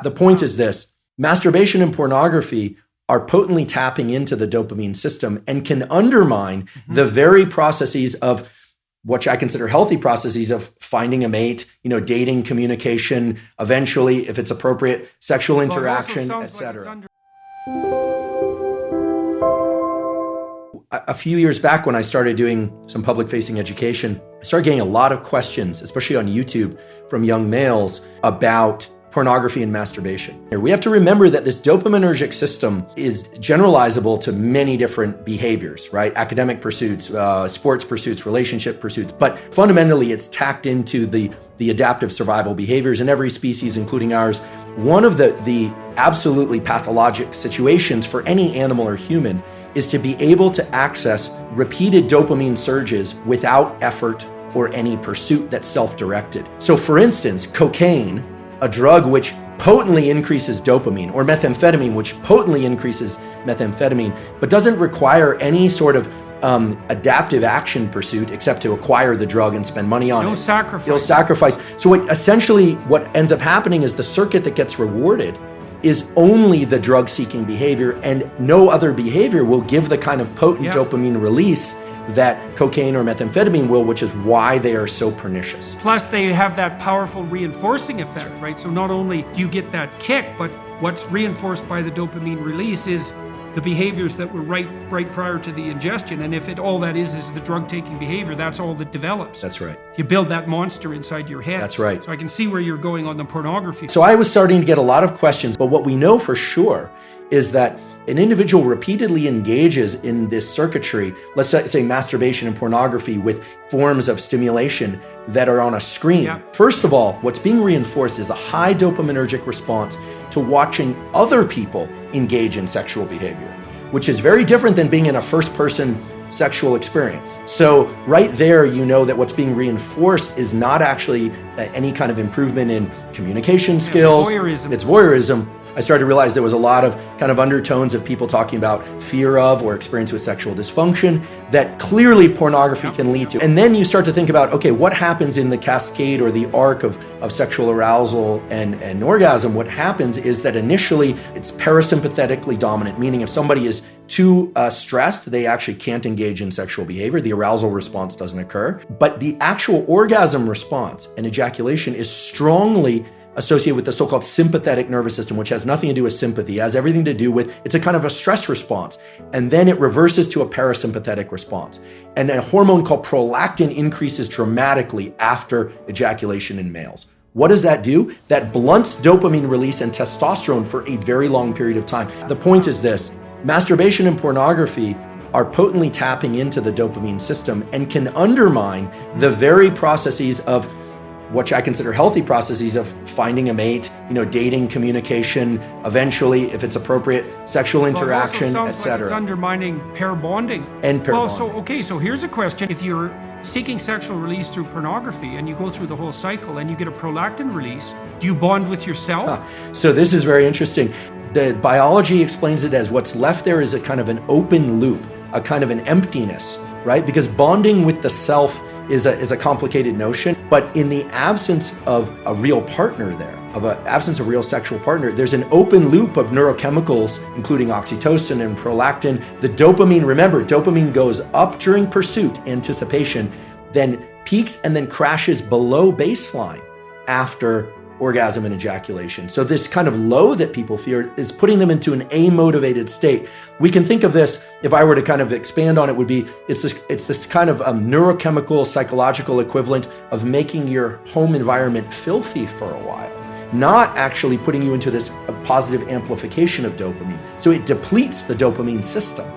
The point is this: masturbation and pornography are potently tapping into the dopamine system and can undermine the very processes of what I consider healthy processes of finding a mate, dating, communication, eventually, if it's appropriate, sexual interaction, etc. A few years back when I started doing some public-facing education, I started getting a lot of questions, especially on YouTube, from young males about pornography and masturbation. We have to remember that this dopaminergic system is generalizable to many different behaviors, right? Academic pursuits, sports pursuits, relationship pursuits, but fundamentally it's tacked into the adaptive survival behaviors in every species, including ours. One of the absolutely pathologic situations for any animal or human is to be able to access repeated dopamine surges without effort or any pursuit that's self-directed. So for instance, cocaine, a drug which potently increases dopamine, or methamphetamine, which potently increases methamphetamine, but doesn't require any sort of adaptive action pursuit except to acquire the drug and spend money on it. No sacrifice. So essentially what ends up happening is the circuit that gets rewarded is only the drug-seeking behavior, and no other behavior will give the kind of potent dopamine release that cocaine or methamphetamine will, which is why they are so pernicious. Plus, they have that powerful reinforcing effect, right? So not only do you get that kick, but what's reinforced by the dopamine release is the behaviors that were right prior to the ingestion. And if all that is the drug-taking behavior, that's all that develops. That's right. You build that monster inside your head. That's right. So I can see where you're going on the pornography. So I was starting to get a lot of questions, but what we know for sure is that an individual repeatedly engages in this circuitry, let's say masturbation and pornography, with forms of stimulation that are on a screen. Yeah. First of all, what's being reinforced is a high dopaminergic response to watching other people engage in sexual behavior, which is very different than being in a first-person sexual experience. So right there, you know that what's being reinforced is not actually any kind of improvement in communication skills. It's voyeurism. I started to realize there was a lot of kind of undertones of people talking about fear of or experience with sexual dysfunction that clearly pornography can lead to. And then you start to think about, okay, what happens in the cascade or the arc of sexual arousal and orgasm? What happens is that initially it's parasympathetically dominant, meaning if somebody is too stressed, they actually can't engage in sexual behavior. The arousal response doesn't occur. But the actual orgasm response and ejaculation is strongly associated with the so-called sympathetic nervous system, which has nothing to do with sympathy. It has everything to do with, it's a kind of a stress response. And then it reverses to a parasympathetic response. And a hormone called prolactin increases dramatically after ejaculation in males. What does that do? That blunts dopamine release and testosterone for a very long period of time. The point is this: masturbation and pornography are potently tapping into the dopamine system and can undermine the very processes of what I consider healthy processes of finding a mate, dating, communication, eventually, if it's appropriate, sexual interaction, etc. Like it's undermining pair bonding. And pair bonding. So here's a question. If you're seeking sexual release through pornography and you go through the whole cycle and you get a prolactin release, do you bond with yourself? So this is very interesting. The biology explains it as what's left there is a kind of an open loop, a kind of an emptiness, right? Because bonding with the self is a complicated notion, but in the absence of a real partner there, absence of real sexual partner, there's an open loop of neurochemicals, including oxytocin and prolactin. The dopamine, remember, dopamine goes up during pursuit, anticipation, then peaks and then crashes below baseline after orgasm and ejaculation. So this kind of low that people fear is putting them into an amotivated state. We can think of this, if I were to kind of expand on it, would be, it's this kind of neurochemical, psychological equivalent of making your home environment filthy for a while, not actually putting you into this positive amplification of dopamine. So it depletes the dopamine system.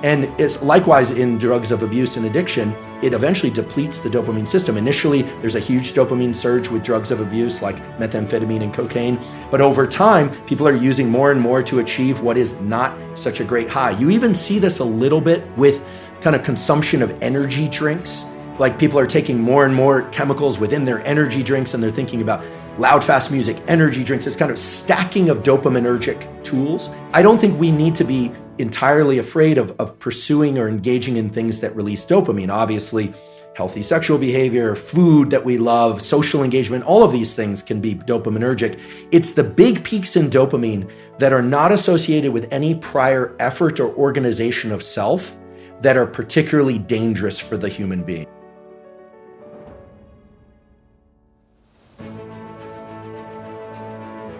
And it's likewise in drugs of abuse and addiction, it eventually depletes the dopamine system. Initially, there's a huge dopamine surge with drugs of abuse like methamphetamine and cocaine. But over time, people are using more and more to achieve what is not such a great high. You even see this a little bit with kind of consumption of energy drinks. Like people are taking more and more chemicals within their energy drinks and they're thinking about loud, fast music, energy drinks. It's kind of stacking of dopaminergic tools. I don't think we need to be entirely afraid of pursuing or engaging in things that release dopamine. Obviously, healthy sexual behavior, food that we love, social engagement, all of these things can be dopaminergic. It's the big peaks in dopamine that are not associated with any prior effort or organization of self that are particularly dangerous for the human being.